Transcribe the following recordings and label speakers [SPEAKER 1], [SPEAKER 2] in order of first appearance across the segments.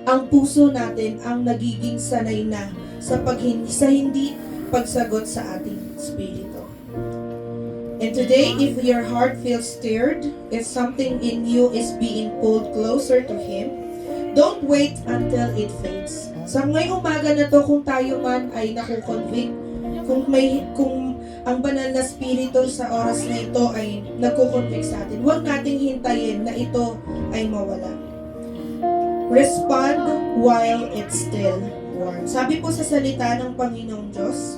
[SPEAKER 1] ang puso natin ang nagiging sanay na sa hindi pagsagot sa ating spirito. And today, if your heart feels stirred, if something in you is being pulled closer to Him, don't wait until it fades. Sa ngayong umaga na to, kung tayo man ay nakukonvict, kung ang banal na spirito sa oras na ito ay nagkukonvict sa atin, huwag nating hintayin na ito ay mawala. Respond while it's still warm. Sabi po sa salita ng Panginoong Diyos,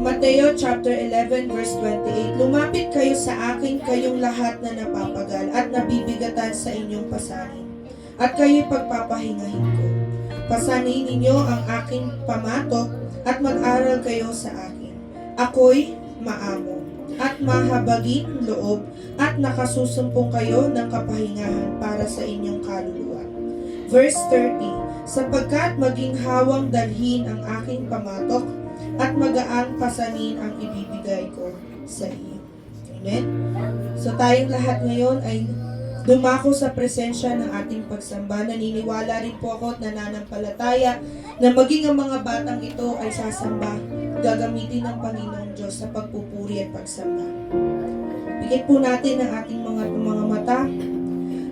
[SPEAKER 1] Mateo chapter 11 verse 28, lumapit kayo sa akin, kayong lahat na napapagal at nabibigatan sa inyong pasanin, at kayo'y pagpapahingahin ko. Pasanin ninyo ang aking pamatok at mag-aral kayo sa akin. Ako'y maamo at mahabagin loob at nakasusumpong kayo ng kapahingahan para sa inyong kaluluwa. Verse 30, sapagkat maging hawang dalhin ang aking pamatok at magaan pasanin ang ibibigay ko sa iyo. Amen? So tayong lahat ngayon ay dumako sa presensya ng ating pagsamba. Naniniwala rin po ako at nananampalataya na maging ang mga batang ito ay sasamba, gagamitin ng Panginoong Diyos sa pagpupuri at pagsamba. Bigyan po natin ang ating mga mata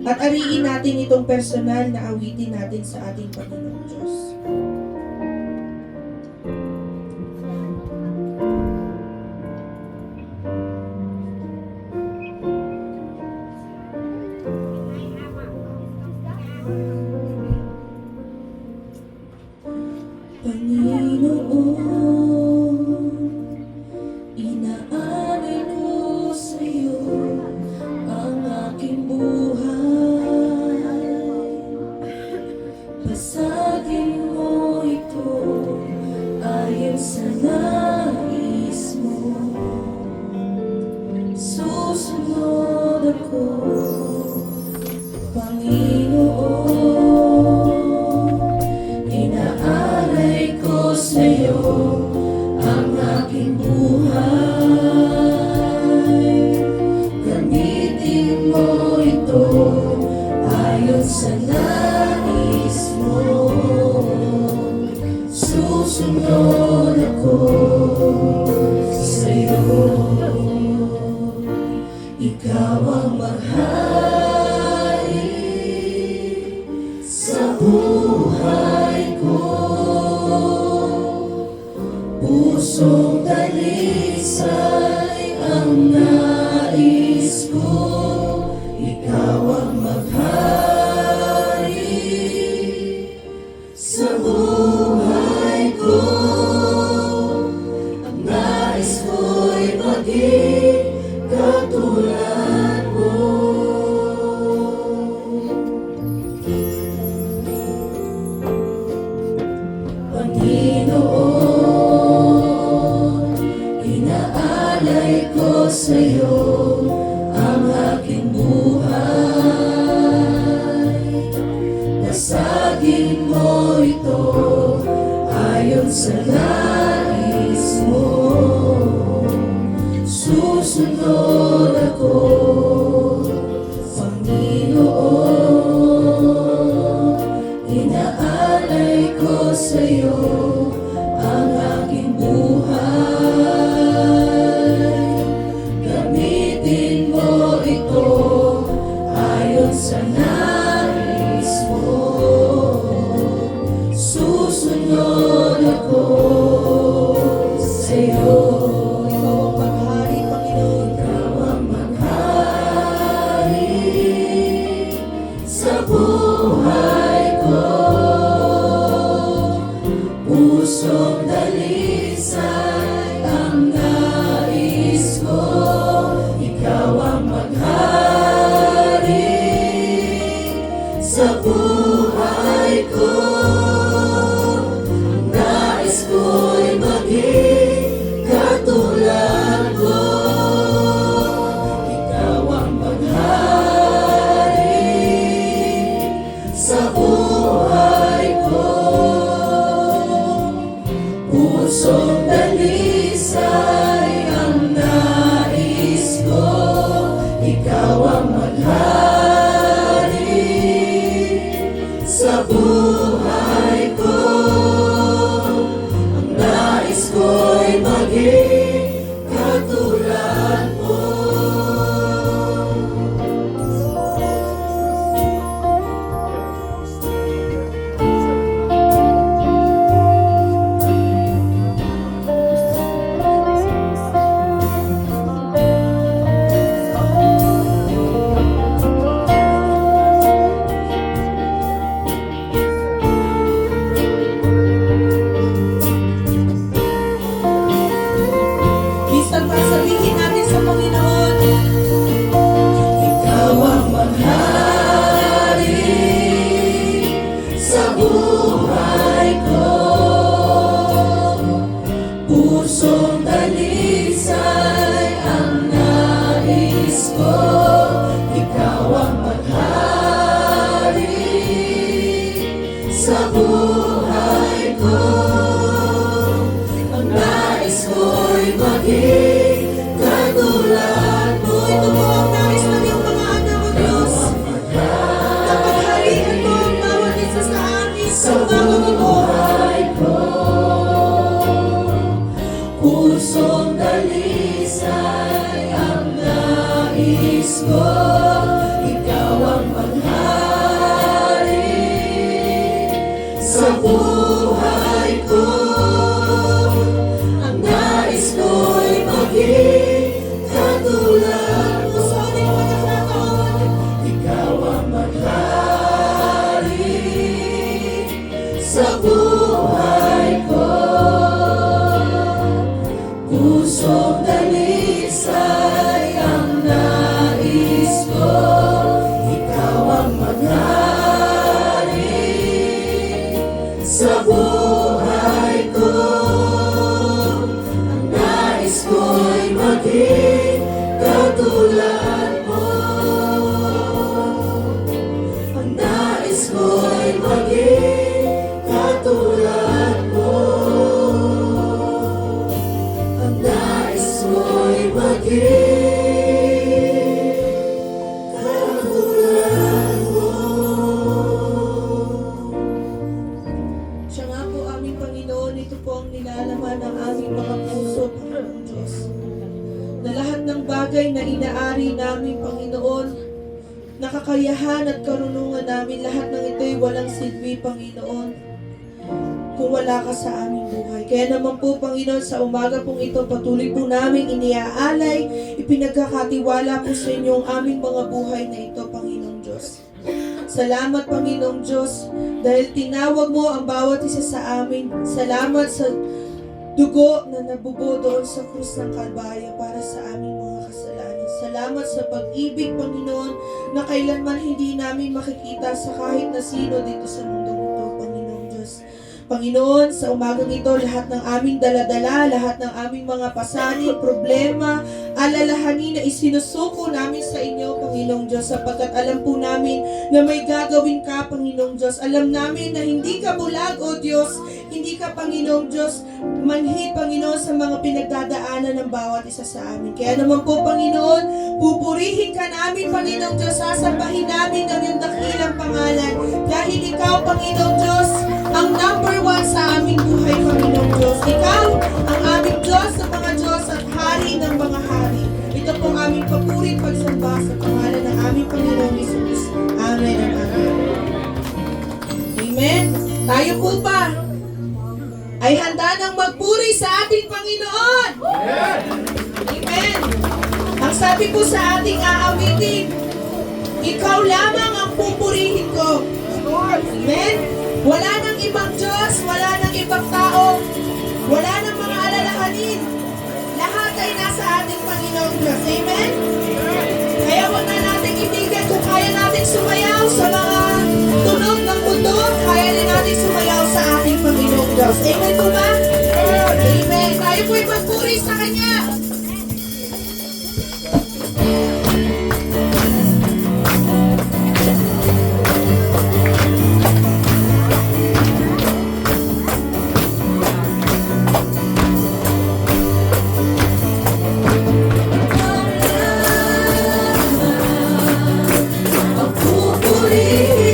[SPEAKER 1] at ariin natin itong personal na awitin natin sa ating Panginoong Diyos.
[SPEAKER 2] Basagin mo ito ayon sa nais mo. Susunod ako, Panginoon. Inaalay ko sa iyo ang aking buhay. Gamitin mo ito ayon sa nais mo. Susunod ako sa'yo. Ikaw ang maghari sa buhay ko. Pusong dalisay ang nais ko. Ikaw ang maghari sa buhay ko. Ang nais ko'y maging katulad mo. Panginoon, inaalay ko sa'yo ang aking buhay. Basagin mo ito ayon sa nais mo. Susunod ako, Panginoon. Inaalay ko sa'yo ang aking buhay. Gamitin mo ito ayon sa nais mo. Susunod ako sa'yo.
[SPEAKER 1] Ikaw ang maghari, Panginoon.
[SPEAKER 2] Ikaw ang maghari sa buhay ko. Pusong dalisay ang nais ko. Ikaw ang maghari sa buhay ko. Ang nais ko'y maging katulad ko. Ikaw ang maghari sa buhay ko. Pusong dalisay ang nais ko. Ikaw ang maghari sa buhay ko. Ang nais ko'y maging katulad mo.
[SPEAKER 1] Minsan pa sabihin natin sa Panginoon,
[SPEAKER 2] Ikaw ang maghari sa buhay ko. Pusong dalisay ang nais ko. Ikaw ang maghari sa buhay ko. Ang nais ko'y maging katulad mo.
[SPEAKER 1] ito po ang nais ng iyong mga anak o Diyos. Napagharian mo ang bawat isa sa amin sa umagang ito.
[SPEAKER 2] Buhay ko, pusong dalisay ang nais ko. Ikaw ang maghari sa buhay ko. Ang nais ko'y maging katulad mo.
[SPEAKER 1] Sa ating pagkakataon,
[SPEAKER 2] Ikaw ang maghari sa buhay ko. Pusong dalisay ang nais ko. Ikaw ang maghari sa buhay ko. Ang nais ko'y maging katulad mo. Ang nais ko'y maging katulad mo. Ang nais ko'y maging katulad mo.
[SPEAKER 1] siya nga po aming Panginoon, ito po ang nilalaman ng aming mga puso, Panginoong Diyos. Na lahat ng bagay na inaari namin, Panginoon, nakakayahan at karunungan namin, lahat ng ito'y walang silbi, Panginoon, kung wala ka sa aming buhay. Kaya naman po, Panginoon, sa umaga pong ito, patuloy po namin iniaalay, ipinagkakatiwala po sa inyo ang aming mga buhay na ito, Panginoong Diyos. Salamat, Panginoong Diyos, dahil tinawag mo ang bawat isa sa amin. Salamat sa dugo na nabubo doon sa krus ng Kalbaryo para sa aming mga kasalanan. Salamat sa pag-ibig, Panginoon, na kailanman hindi namin makikita sa kahit na sino dito sa mundong ito, Panginoong Diyos. Panginoon, sa umagang ito, lahat ng aming daladala, lahat ng aming mga pasanin, problema, alalahanin na isinusuko namin sa inyo, Panginoong Diyos, sapagkat alam po namin na may gagawin ka, Panginoong Diyos. Alam namin na hindi ka bulag, O Diyos, hindi ka, Panginoong Diyos, manhid, Panginoon, sa mga pinagdadaanan ng bawat isa sa amin. Kaya naman po, Panginoon, pupurihin ka namin, Panginoong Diyos, sasambahin namin ang iyong dakilang pangalan. Dahil ikaw, Panginoong Diyos, ang number one sa aming buhay, Panginoong Diyos. Ikaw, ang aming Diyos sa mga Diyos at Hari ng mga Hari. Ito pong aming papuri pagsamba sa pangalan ng aming Panginoong Jesus. Amen and amen. Amen. Tayo po ba ay handa ng magpuri sa ating Panginoon? Amen. Ang sabi po sa ating aawitin, ikaw lamang ang pupurihin ko. Amen. Wala nang ibang Diyos, wala nang ibang tao, wala nang mga alalahanin. Lahat ay nasa ating Panginoong Diyos. Amen? Kaya wag na natin ibigay kung kaya natin sumayaw sa mga tunog ng mundo, kaya din natin sumayaw sa ating Panginoong Diyos. Amen po ba? Amen. Tayo po'y magpuri sa Kanya.
[SPEAKER 2] Pupurihin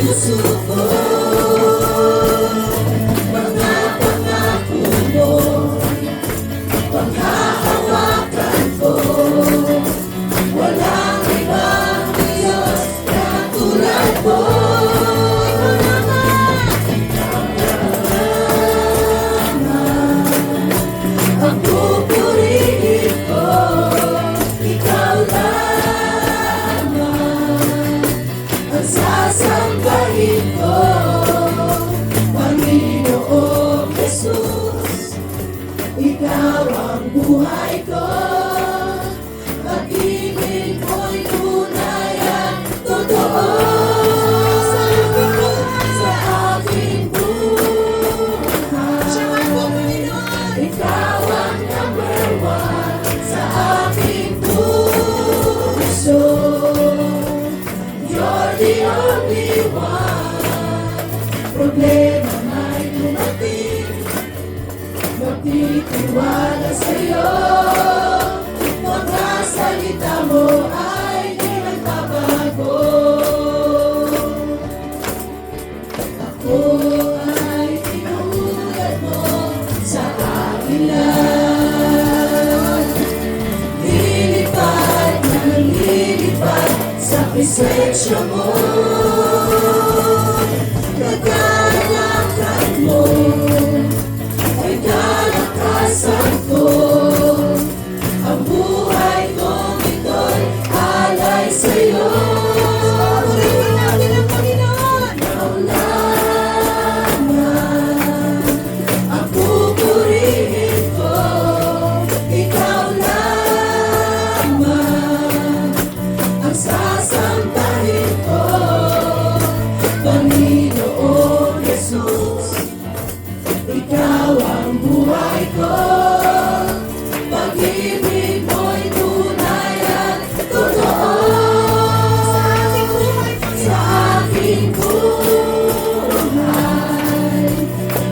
[SPEAKER 2] puso ko. Mga pangako mo, panghahawakan ko. Walang ibang Diyos katulad mo. Ang pupurihin ko, ikaw lamang. Ang sasambahin ko, Panginoong Jesus. Ikaw ang buhay ko, pag-ibig mo'y tunay at totoo. Sa aking buhay, ikaw ang number one sa aking puso. You're the only one. Problema may dumating, magtitiwala sa'yo. Mga salita mo ay di nagbabago. Ako ay tinulad mo sa akin lang. Lilipad na lilipad sa presensya mo. Kagalakan mo ay kalakasan ko. Ang buhay kong ito'y alay sa'yo. Purihin natin ang Panginoon. Ikaw lamang ang pupurihin ko. Ikaw lamang ang sasambahin ko. Panginoon Jesus, ikaw ang buhay ko. Pag-ibig mo'y tunay at totoo. Sa aking buhay,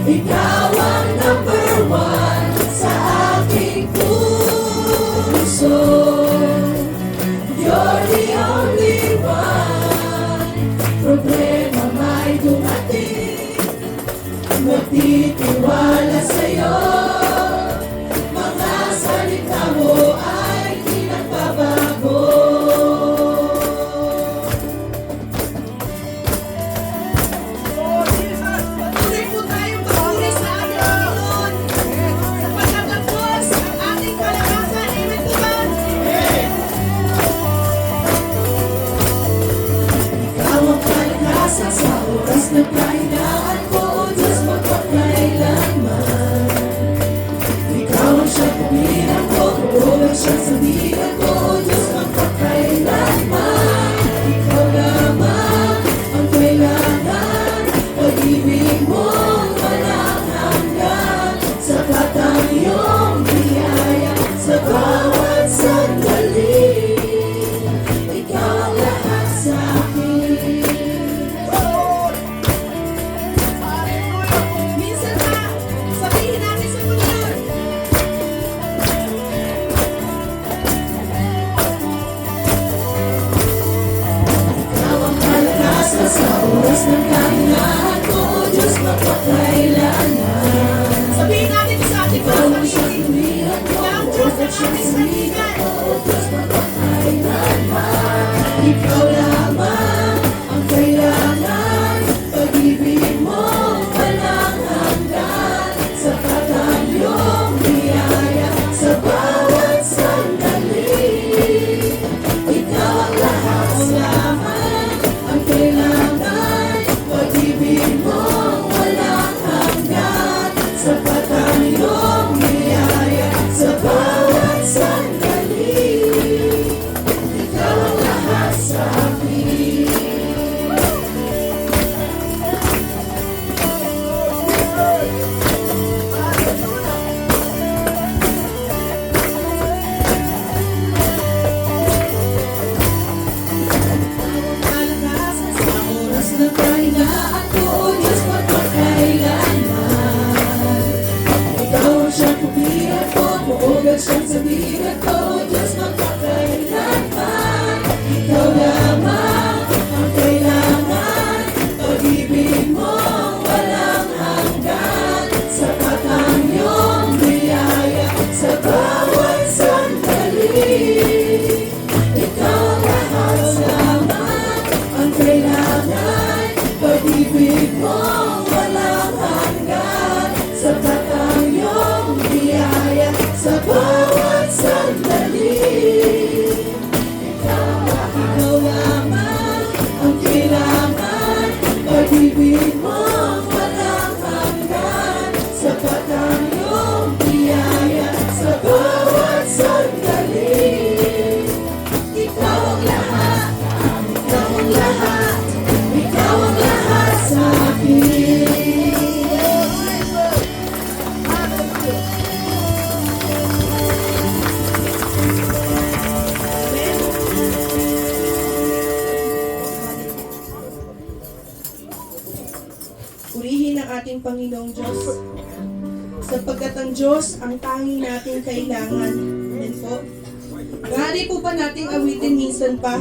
[SPEAKER 2] ikaw ang number one sa aking puso. You're the only one. Problema may dumating, magtitiwala sa'yo. Mga salita mo ay di nagbabago.
[SPEAKER 3] Patuloy po tayong papuri sa ating Panginoon. Sapagkat ang Diyos ang ating kalakasan. Amen po ba?
[SPEAKER 2] Ikaw ang kalakasan sa oras ng kahinaan ko, O Diyos, magpakailanman. Ikaw ang siyang pumirang ko, buulan siyang sabihan ko, O Diyos, magpakailanman. Ikaw lamang ang kailangan, pag-ibig mong walang hanggan. Sapat ang iyong biyaya sa bawat sandali. Ikaw ang lahat sa akin.
[SPEAKER 3] Minsan pa, sabihin natin sa Panginoon.
[SPEAKER 2] Ikaw ang kalakasan sa oras ng kahinaan ko, O Diyos, magpakailanman.
[SPEAKER 3] Sabihin natin ito sa ating mga
[SPEAKER 2] Ikaw ang siyang
[SPEAKER 3] pamilya.
[SPEAKER 2] tuwiran ko,
[SPEAKER 3] Ikaw ang Diyos
[SPEAKER 2] buulan
[SPEAKER 3] ng
[SPEAKER 2] siyang
[SPEAKER 3] ating
[SPEAKER 2] sabihan
[SPEAKER 3] kaibigan.
[SPEAKER 2] ko, O Diyos, magpakailanman. Ikaw lamang ang kailangan, pag-ibig mo walang hanggan. Sapat ang iyong biyaya sa bawat sandali. Ikaw ang lahat lamang ang kailangan, pag-ibig mo walang hanggan. Sapat ang iyong biyaya sa bawat sandali. Ikaw ang lahat sa akin. Kalakasan sa oras ng kahinaan ko, O Diyos, magpakailanman. Ikaw ang siyang pupihan ko, buugan siyang sabihan ko, O Diyos, magpakailanman. Ikaw lamang ang kailangan, mo walang hanggan. Sapat ang iyong biyaya sa bawat sandali. Ikaw lamang ang kailangan, pag-ibig mo walang hanggan. Sapat ang iyong biyaya sa bawat sandali. Ikaw ang lahat, ikaw ang lahat, ikaw ang lahat sa akin.
[SPEAKER 1] Purihin ang ating Panginoong Diyos, sapagkat ang Diyos ang tanging nating kailangan. Amen po. Maaari po pa nating awitin minsan pa.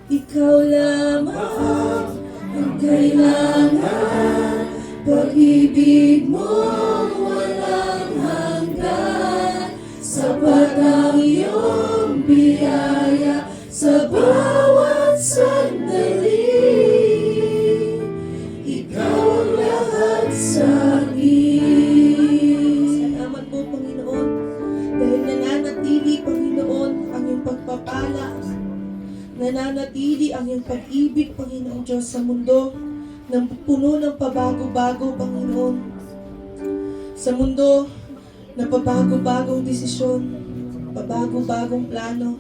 [SPEAKER 2] Ikaw lamang ang kailangan, pag-ibig mo walang hanggan. Sapat ang iyong biyaya sa bawat sandali. Ikaw ang lahat sa akin.
[SPEAKER 1] Salamat po, Panginoon, dahil nananatili, Panginoon, ang iyong pagpapala. Nananatili ang iyong pag-ibig, Panginoon Diyos, sa mundo na puno ng pabago-bago, Panginoon. Sa mundo na pabago-bagong desisyon, pabago-bagong plano.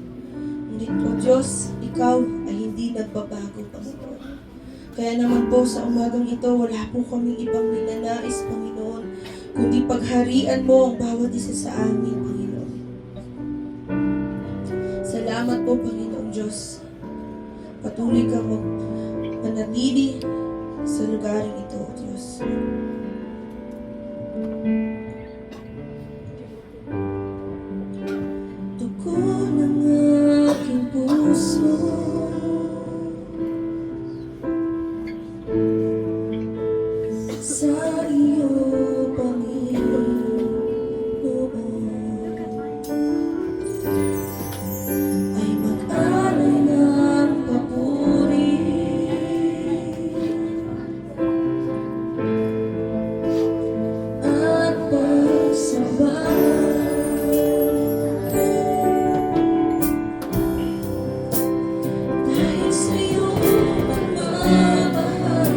[SPEAKER 1] Ngunit po, Diyos, Ikaw ay hindi nagbabago, Panginoon. Kaya naman po sa umagang ito, wala po kaming ibang ninanais, Panginoon, kundi pagharian mo ang bawat isa sa amin, Panginoon. Salamat po, Panginoong Diyos. Patuloy kang manatili sa lugaring ito, Diyos.
[SPEAKER 2] Tuko ng aking puso, sa iyo, Panginoon, ay mag-alay ng papuri at pagsamba. Dahil sa iyong pagmamahal,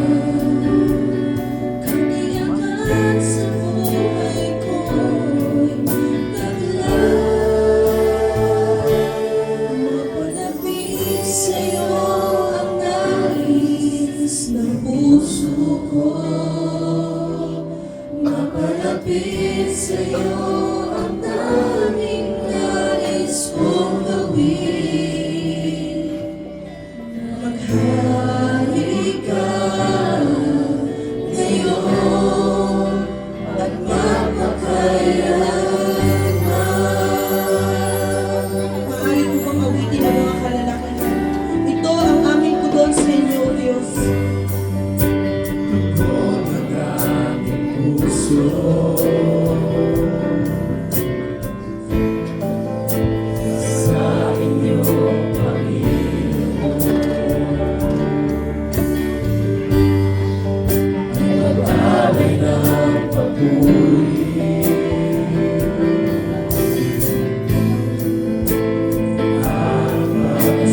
[SPEAKER 2] katiyakan sa buhay ko'y taglay. Mapalapit sa iyo ang nais ng puso ko. Mapalapit sa iyo ang tanging nais kong gawin. Maghari ka ngayon at magpakailanman.
[SPEAKER 1] Maaari po bang awitin ang mga kalalakihan? Ito ang aming pudon sa inyo, O Diyos.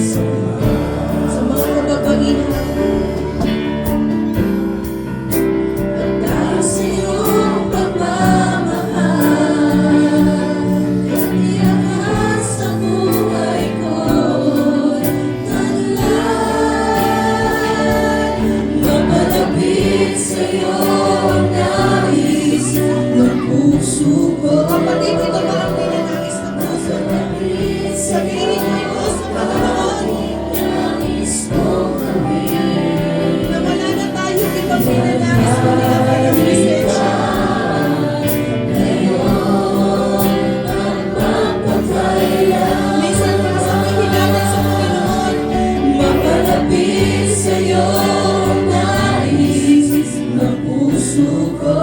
[SPEAKER 1] Sa mga kababagihan,
[SPEAKER 2] Dahil sa iyong pagmamahal, katiyakan sa buhay ko'y taglay. Mapalapit sa iyo ang nais ng puso ko.
[SPEAKER 1] kapatid, ito ba ang ninanais ng puso? Sabihin mo ito sa Panginoon
[SPEAKER 2] Nais kong gawin.
[SPEAKER 1] na wala na tayo ibang ninanais mo nila para presensya. Minsan para sa kahilangan sa Panginoon,
[SPEAKER 2] Mapalapit sa iyo ang nais ng puso ko.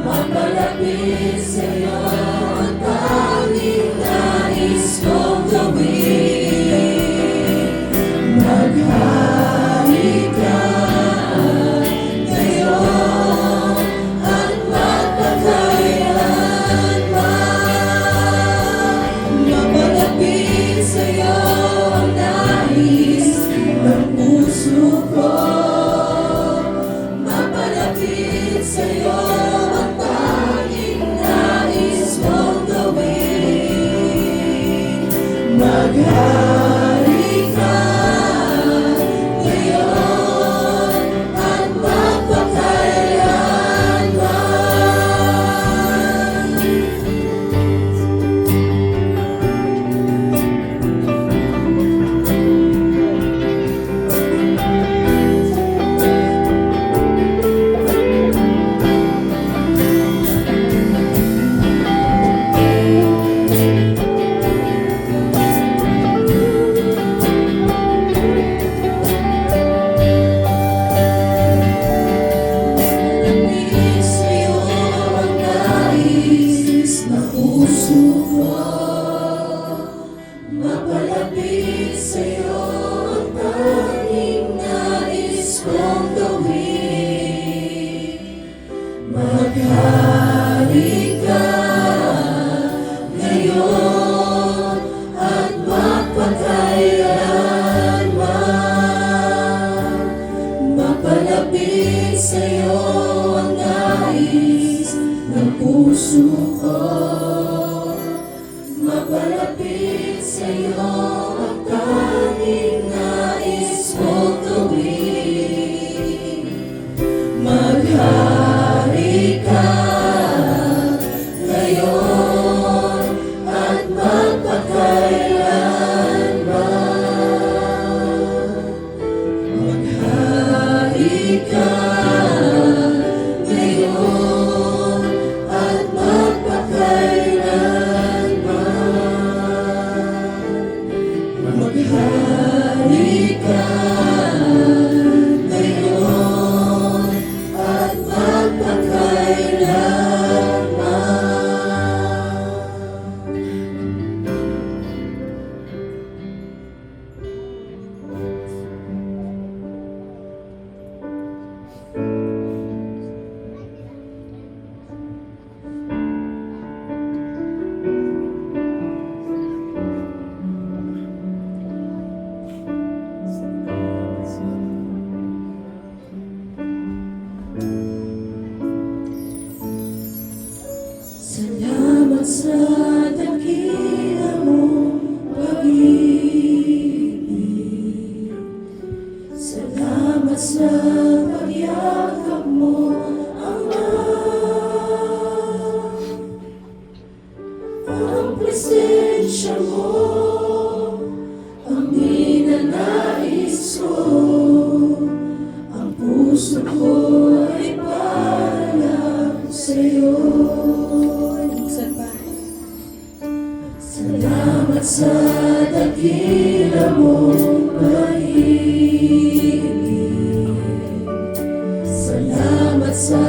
[SPEAKER 2] Mapalapit sa iyo ang tanging nais kong gawin. Maghari Halika ngayon at magpakailanman. Salamat sa dakila mong pag-ibig. Salamat sa pagyakap mo, Ama. Ang presensya mo, ang ninanais ko. Ang puso ko ay para sa'yo.
[SPEAKER 1] Minsan pa.
[SPEAKER 2] Salamat sa dakila mong pag-ibig. Salamat sa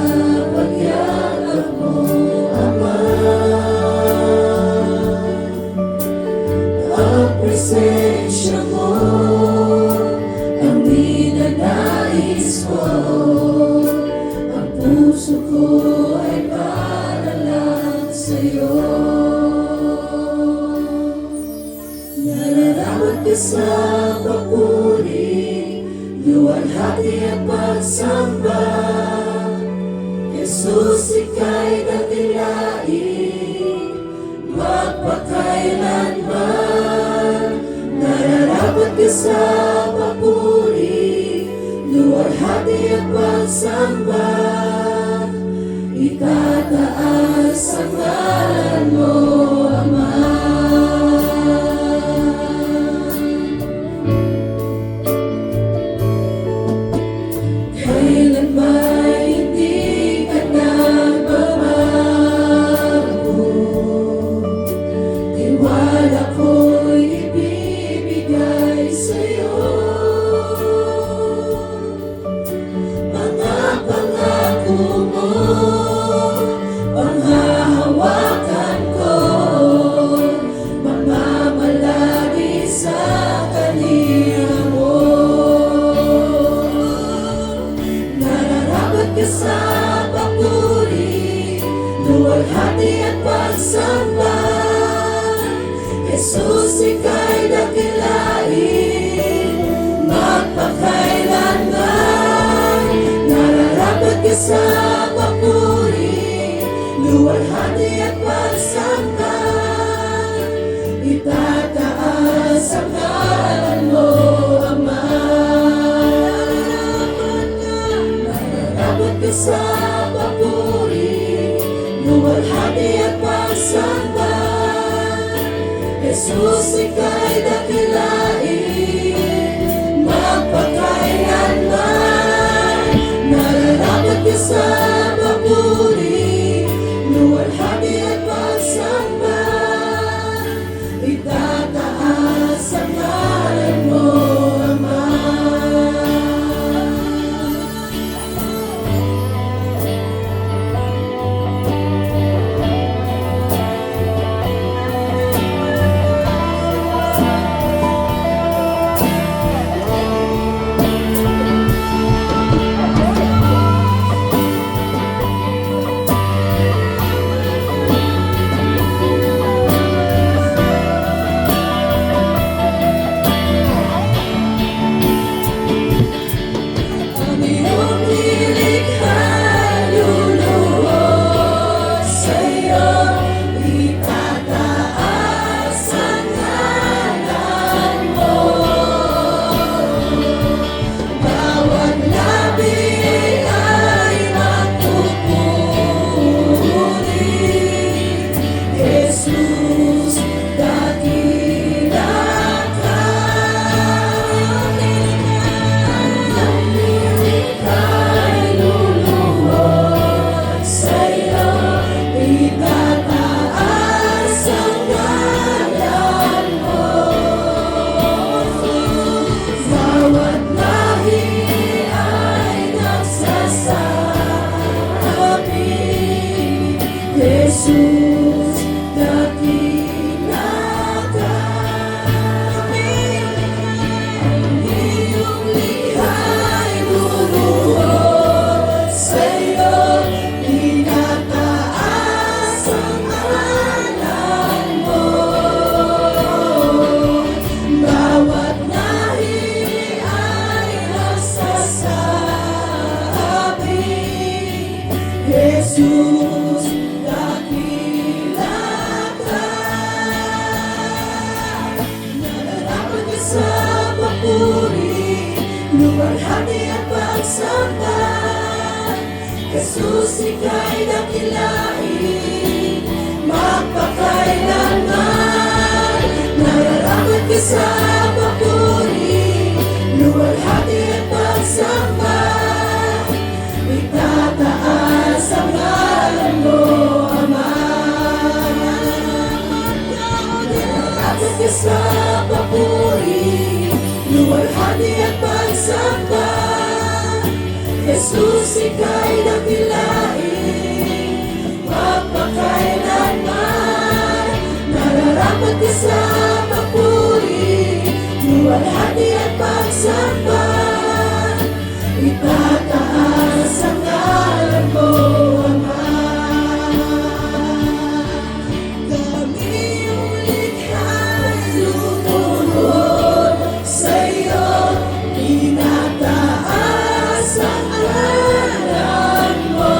[SPEAKER 2] pagyakap mo, Ama. Ang presensya mo, ang ninanais ko. Ang puso ko ay para lang sa'yo. Nararawat ka sa papuri, luwalhati at pagsamba. Jesus, ika'y dakilain, magpakailanman. Nararawat ka sa papuri, luwalhati at pagsamba. Itataas ang ngalan mo, Ama. Kailan ba'y hindi ka nagbabago? Tiwala ko'y ibibigay sa'yo. Mga pangako mo, panghahawakan ko. Mamamalagi sa kanila mo. Nararapat ka sa papuri, luwalhati at pagsamba. Jesus, ika'y dakilain, magpakailanman. Nararapat ka sa papuri, luwalhati at pagsamba. Itataas ang ngalan mo, Ama. Nararapat ka sa papuri, luwalhati at pagsamba. Jesus, ika'y dakilain, magpakailanman. Nararapat ka sa papuri, luwalhati at pagsamba. Itataas ang ngalan mo, Ama. papuri, luwalhati at pagsamba. Jesus, ika'y dakilain, magpakailanman. Nararapat ka sa papuri, luwalhati at pagsamba. Itataas ang ngalan mo, Ama. Nararapat ka sa papuri, luwalhati at pagsamba. Jesus, ika'y dakilain, magpakailanman. Nararapat ka sa papuri, luwalhati at pagsamba. Itataas ang ngalan mo, Ama. Kami iyong likha'y lumuhod sa'yo, tinataas ang ngalan mo.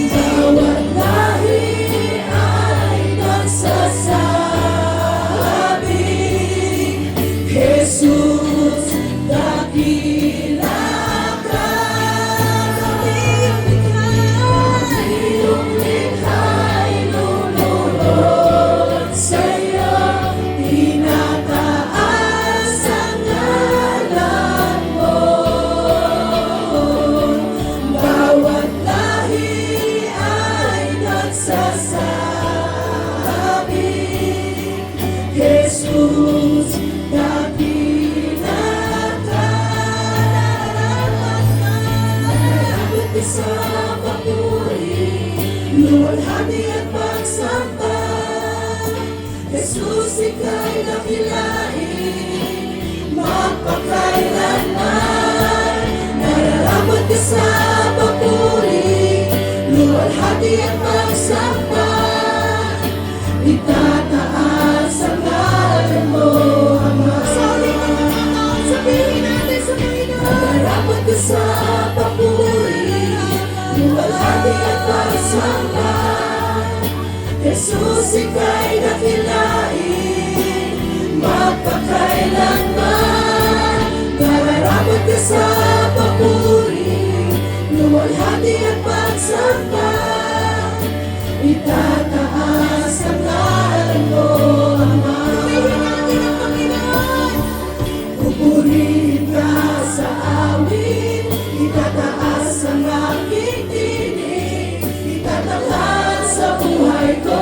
[SPEAKER 2] Bawat lahi ay nagsasabing, Jesus, dakila ka. Iyong likha'y lumuhod sa'yo, tinataas ang ngalan mo. Bawat lahi ay nagsasabing, Jesus, dakila ka. Nararapat ka sa papuri, luwalhati at pagsamba. Jesus, ika'y dakilain, magpakailanman. Nararapat ka sa papuri, luwalhati at pagsamba. Itataas ang ngalan mo, Ama. Sabihin natin sa Panginoon. Nararapat ka sa papuri, luwalhati at pagsamba. Jesus, ika'y dakilain, magpakailanman. Nararapat ka sa papuri, luwalhati at pagsamba. Itataas ang ngalan mo, Ama. Sabihin natin ang Panginoon. Pupurihin ka sa awit, itataas ang aking tinig. Itatanghal sa buhay ko,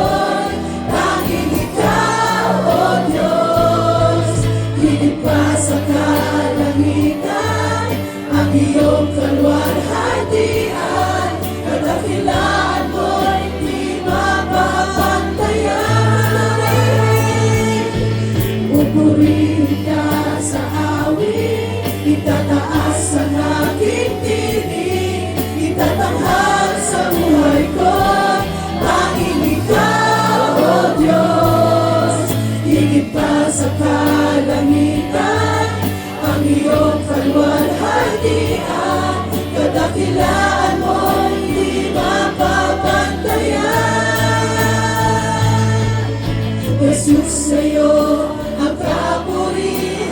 [SPEAKER 2] tanging ikaw, O Diyos. Higit pa sa kalangitan, ang iyong kaluwalhatian. Kadakilaan mo'y di mapapantayan. Pupurihin ka sa awit, itataas ang aking tinig. Itatanghal sa buhay ko, tanging ikaw, O Diyos. Higit pa sa kalangitan, ang iyong kaluwalhatian. Kadakilaan mo'y di mapapantayan. Jesus, sa'yo ang kapurihan,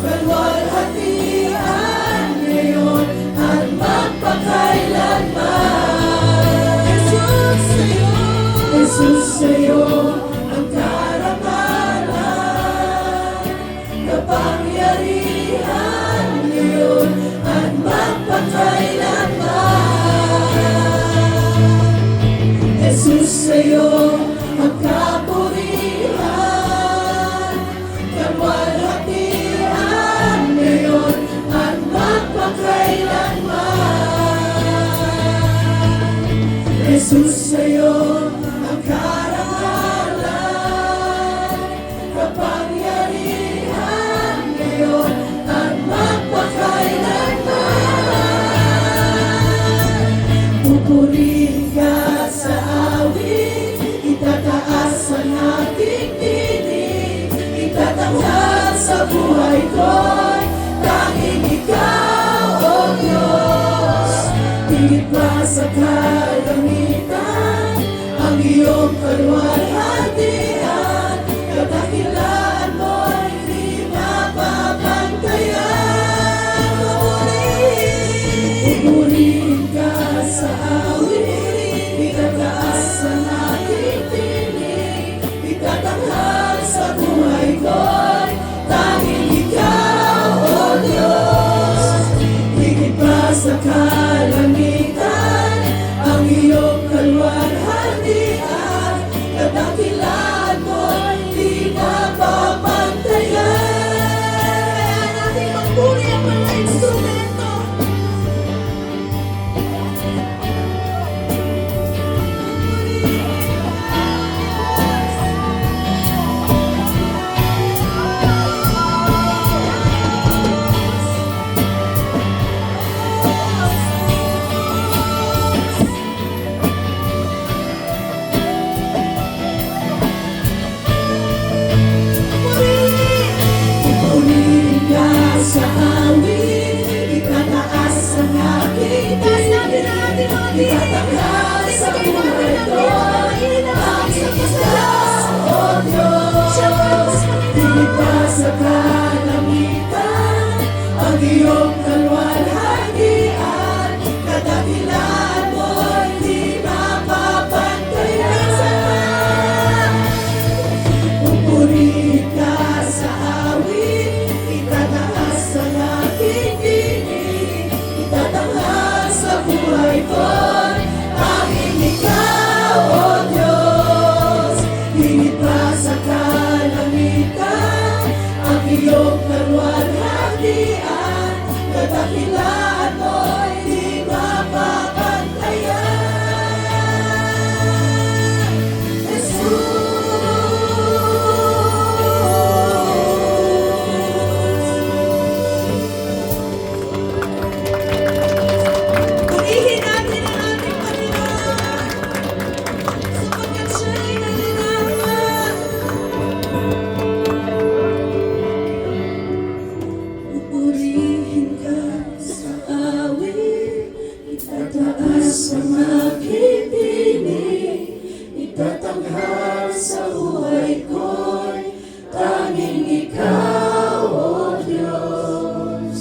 [SPEAKER 2] kaluwalhatian ngayon at magpakailanman. Jesus, sa'yo ang karangalan, kapangyarihan ngayon at magpakailanman. Jesus, sa'yo ang kapurihan, kaluwalhatian ngayon at magpakailanman. Jesus, sa'yo ang karangalan, kapangyarihan ngayon at magpakailanman. Pupurihin ka sa awit, itataas ang aking tinig. Itatanghal sa buhay ko, tanging ikaw, O Diyos. Higit pa sa kalangitan, ang iyong kaluwalhatian. Kadakilaan Itatanghal sa buhay ko ang ikaw, O Diyos. Higit pa sa kalangitan ang iyong kalwalhatian. Kadakilaan mo'y di mapapantayan. Pupurihin ka sa awit, itataas ang aking tinig. Itatanghal sa buhay ko'y tanging ikaw, O Diyos. Higit pa sa kalangitan ang iyong kalwalhatian. Kadakilaan mo'y di mapapantayan.
[SPEAKER 3] Purihin natin ang ating Panginoon sapagkat siya'y nalinawan.
[SPEAKER 2] Pupurihin ka sa awit, itataas ang aking tinig. Itatanghal sa buhay ko'y tanging ikaw, O Diyos.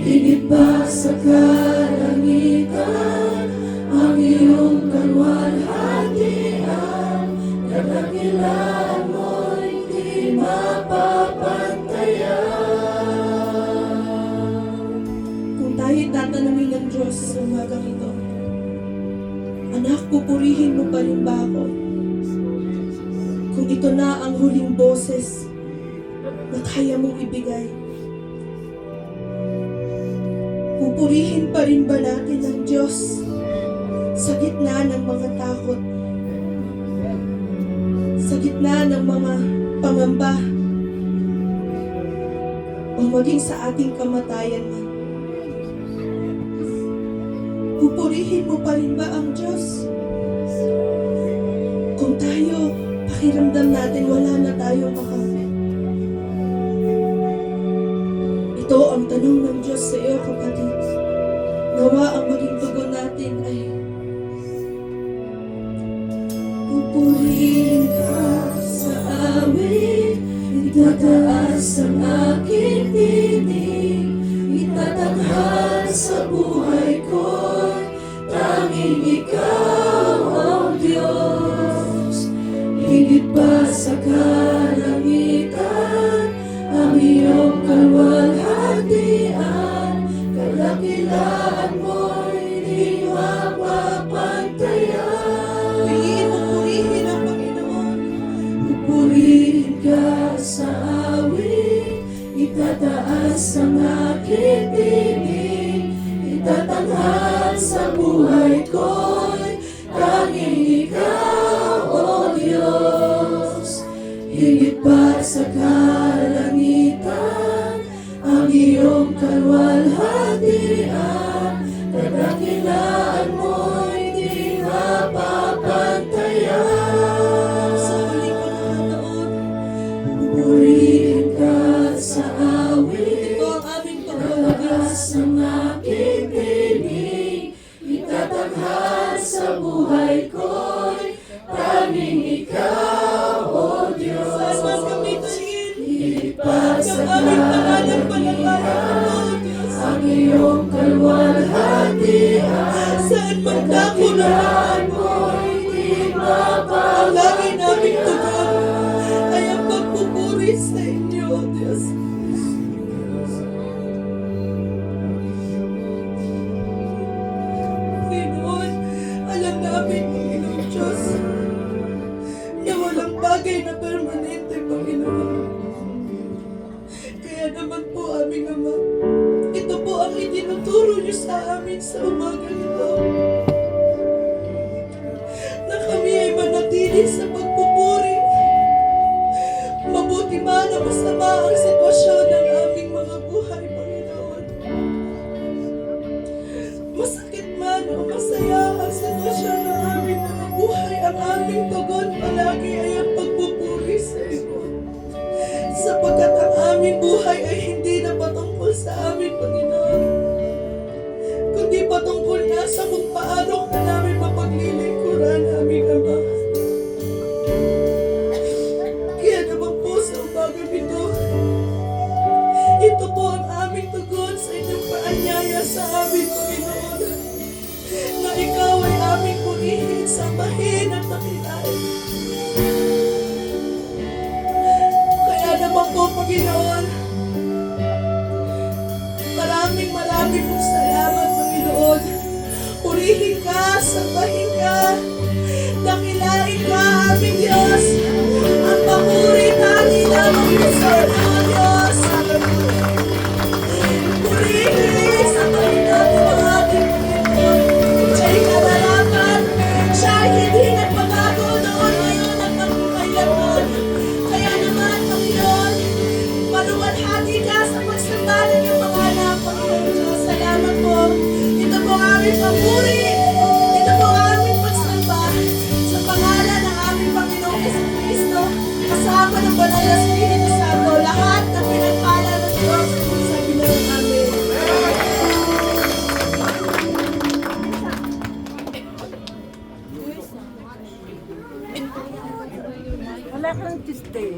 [SPEAKER 2] Higit pa sa kalangitan ang iyong kalwalhatian. Kadakilaan mo'y di mapapantayan.
[SPEAKER 1] Kung tayo'y tatanungin ng Diyos sa umagang ito, anak, pupurihin mo pa rin ba ako? Kung ito na ang huling boses na kaya mong ibigay, pupurihin pa rin ba natin ang Diyos sa gitna ng mga takot, sa gitna ng mga pangamba, o maging sa ating kamatayan man? Pupurihin mo pa rin ba ang Diyos? Kung tayo, pakiramdam natin wala na tayo makamit. Ito ang tanong ng Diyos sa iyo, kapatid. Nawa ang maging tugon natin ay
[SPEAKER 2] Pupurihin ka sa awit, itataas ang aking tinig. Itatanghal sa buhay ko'y tanging ikaw, O Diyos. Higit pa sa kalangitan ang iyong kalwalhatian. Kadakilaan mo'y di mapapantayan.
[SPEAKER 1] piliin mo purihin ang Panginoon.
[SPEAKER 2] Pupurihin ka sa awit, itataas ang aking tinig. Itatanghal sa buhay ko'y tanging ikaw, O Diyos. Higit pa sa kalangitan ang iyong kalwalhatian. Kadakilaan mo'y di mapapantayan.
[SPEAKER 1] Sa huling pagkakataon,
[SPEAKER 2] Pupurihin ka sa awit,
[SPEAKER 1] ito ang aming pagkakataon.
[SPEAKER 2] itataas ang aking tinig. Itatanghal sa buhay ko'y tanging ikaw, O Diyos.
[SPEAKER 1] Saan man kami tingin,
[SPEAKER 2] Higit pa sa
[SPEAKER 1] ng aming pananampalataya, O Diyos.
[SPEAKER 2] ang iyong kalwalhatian.
[SPEAKER 1] Saan man dako na
[SPEAKER 2] Kadakilaan mo'y di
[SPEAKER 1] ang lagi naming tugon
[SPEAKER 2] mapapantayan.
[SPEAKER 1] ay ang pagpupuri sa inyo, O Diyos. Panginoon, alam namin, Panginoon Diyos, na walang bagay na permanente, Panginoon. Kaya naman po, aming Ama, ito po ang itinuturo niyo sa amin sa umaga nito. Na kami ay manatili sa pagpupuri. Mabuti man o masama ang sitwasyon ng aming mga buhay, Panginoon. Masakit man o masaya ang sitwasyon ng aming mga buhay, ang aming tugon palagi ay ang pagpupuri sa iyo. Sapagkat ang aming buhay ay hindi na patungkol sa amin, Panginoon, kundi patungkol na sa kung paano ka
[SPEAKER 3] Panginoon. Maraming pong salamat, Panginoon. Purihin ka, sambahin ka, dakilain ka, aming Diyos. Ang papuri natin lamang po sa iyo, Diyos. Purihin, sambahin natin ang ating Panginoon. Siya'y kararapat, siya'y hindi nagpagago noon, ngayon at magkakailanman. Kaya naman, Panginoon, maluwalhati ka sa pagsamba ng iyong mga anak, Panginoon Diyos. Salamat po. Ito po ang aming papuri. Ito po ang aming pagsamba sa pangalan ng aming Panginoong Jesucristo, kasama ng Banal na Espiritu Santo, lahat ng pinagpala ng Diyos sa Pinoy. Amen.
[SPEAKER 2] Wala kang Tuesday.